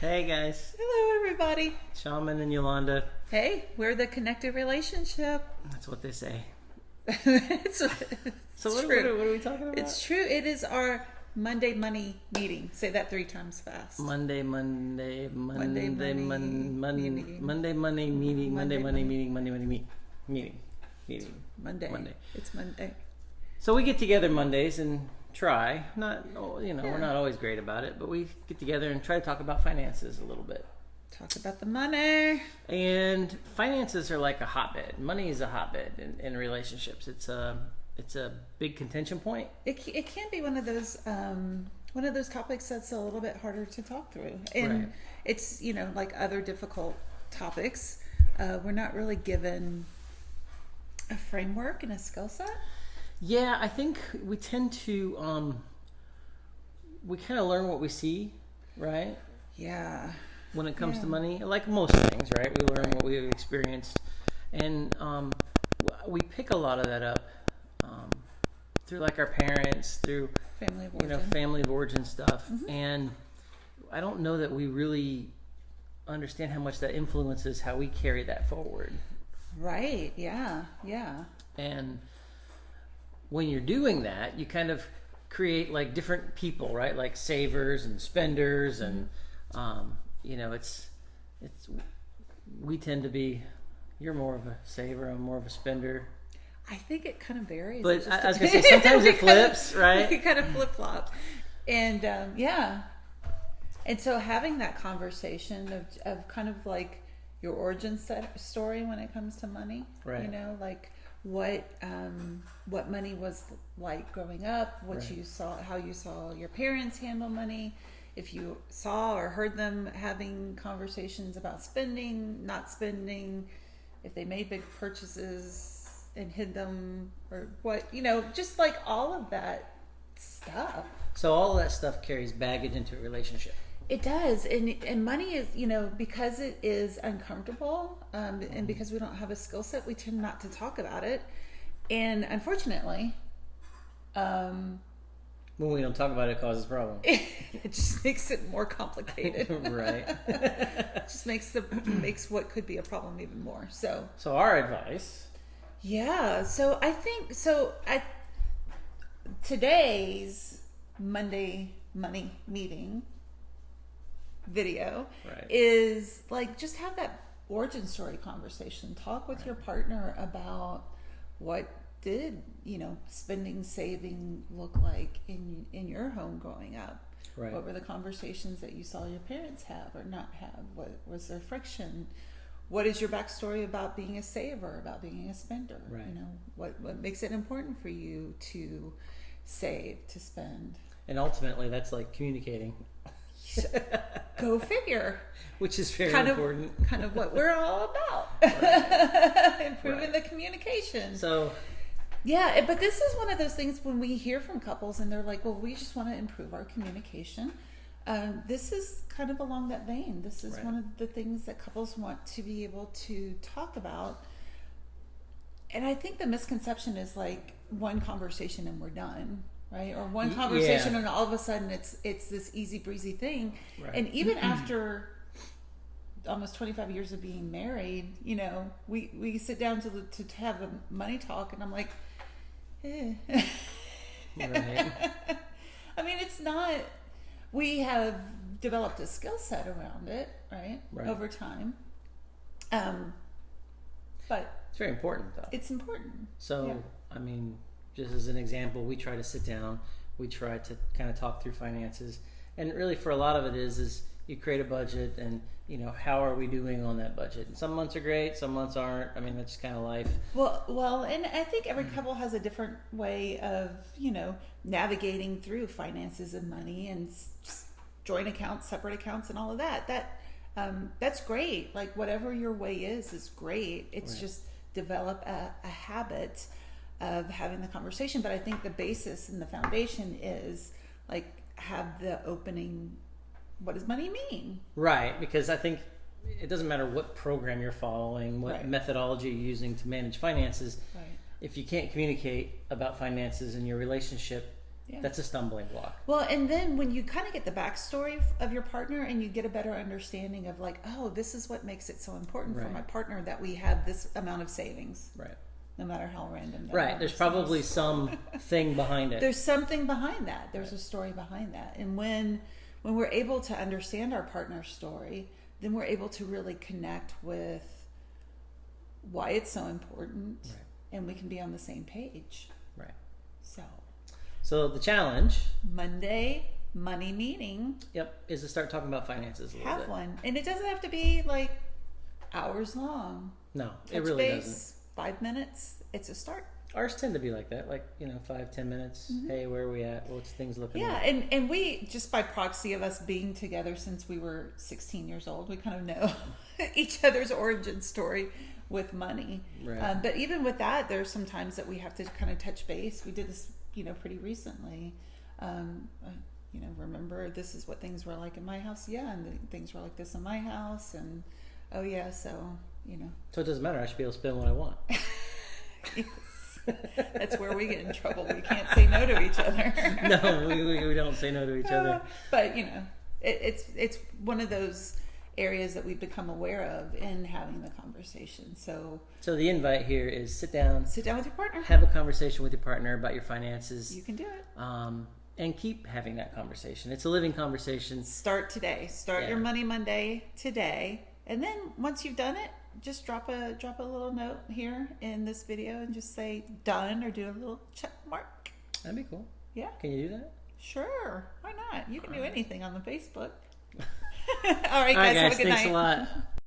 Hey guys, Hello, everybody. Shaman and Yolanda. Hey, we're the connected relationship. That's what they say. it's So what true. are we talking about? It's true. It is our Monday money meeting. Say that 3 times fast. Monday meeting. Monday meeting. Monday. It's Monday. So we get together Mondays and try. We're not always great about it, but we get together and try to talk about finances a little bit. Talk about the money. And finances are like a hotbed. Money is a hotbed in relationships. It's a big contention point. It can be one of those topics that's a little bit harder to talk through, and Right. it's like other difficult topics. We're not really given a framework and a skill set. Yeah, I think we tend to we kind of learn what we see, right? Yeah. When it comes to Yeah. money, like most things, right? We learn what we've experienced, and we pick a lot of that up through like our parents, through Family of origin. family of origin stuff, Mhm. and I don't know that we really understand how much that influences how we carry that forward. Right. Yeah. Yeah. And when you're doing that, you kind of create like different people, right? Like savers and spenders, and it's we tend to be. You're more of a saver. I'm more of a spender. I think it kind of varies. But It just I was gonna say sometimes it flips, right? We kind of flip flop, and yeah. And so having that conversation of kind of like your origin story when it comes to money, Right. like what money was like growing up, what Right. you saw, how you saw your parents handle money, if you saw or heard them having conversations about spending, not spending, if they made big purchases and hid them, or what, just like all of that stuff. So all of that stuff carries baggage into a relationship. It does, and money is, because it is uncomfortable, and because we don't have a skill set, we tend not to talk about it, and unfortunately, When we don't talk about it, it causes problems. it just makes it more complicated. Right. It just makes what could be a problem even more. So our advice. yeah, today's Monday money meeting video Right. is like, just have that origin story conversation. Talk with your partner about what did spending, saving look like in your home growing up. Right. What were the conversations that you saw your parents have or not have? What was there friction? What is your backstory about being a saver, about being a spender? Right. What makes it important for you to save, to spend? And ultimately, that's like communicating, Go figure. which is very Kind important. of what we're all about. Improving Right. the communication. So Yeah, but this is one of those things when we hear from couples and they're like, well, we just want to improve our communication. This is kind of along that vein. This is Right. one of the things that couples want to be able to talk about. And I think the misconception is like one conversation and we're done, right? Or one conversation Yeah. and all of a sudden it's this easy breezy thing. Right. And even after almost 25 years of being married, we sit down to have a money talk, and I'm like, eh. Right. I mean, it's not. We have developed a skill set around it, right? Right. Over time. But It's very important, though. it's important. So, Yeah. I mean, just as an example, we try to sit down, we try to kind of talk through finances, and really for a lot of it is you create a budget, and how are we doing on that budget? And some months are great, some months aren't. I mean, that's just kind of life. Well, and I think every couple has a different way of, navigating through finances and money and joint accounts, separate accounts, and all of that. That's great. Like, whatever your way is great. It's Right. just develop a habit of having the conversation. But I think the basis and the foundation is like, have the opening. What does money mean? Right, because I think it doesn't matter what program you're following, what Right. methodology you're using to manage finances. Right. If you can't communicate about finances in your relationship, Yeah. That's a stumbling block. Well, and then when you kind of get the backstory of your partner and you get a better understanding of like, oh, this is what makes it so important for Right. my partner that we have this amount of savings, Right. no matter how random that Right. There's probably seems. some thing behind it. There's something behind that. There's a story behind that. And when we're able to understand our partner's story, then we're able to really connect with why it's so important, Right. and we can be on the same page. Right. So The challenge, Monday money meeting, is to start talking about finances a little have bit. one, and it doesn't have to be like hours long. No, Touch it really base, doesn't. 5 minutes. It's a start. Ours tend to be like that, like 5-10 minutes. Hey, where are we at? What's things looking Yeah, like? and we, just by proxy of us being together since we were 16 years old, we kind of know each other's origin story with money. Right. But even with that, there's some times that we have to kind of touch base. We did this, pretty recently. Remember, this is what things were like in my house. Yeah, and things were like this in my house. And, oh, yeah, so. So it doesn't matter. I should be able to spend what I want. Yes. That's where we get in trouble. We can't say no to each other. No, we don't say no to each other. But it's one of those areas that we've become aware of in having the conversation. So So the invite here is sit down, sit down with your partner. have a conversation with your partner about your finances, You can do it. and keep having that conversation. It's a living conversation. Start today. Start Yeah. your Money Monday today, and then once you've done it, just drop a little note here in this video and just say done, or do a little check mark. That'd be cool. Yeah, Can you do that? sure. Why not? You can do All right. anything on the Facebook. All right, All right, guys. Have guys. a good Thanks night. a lot.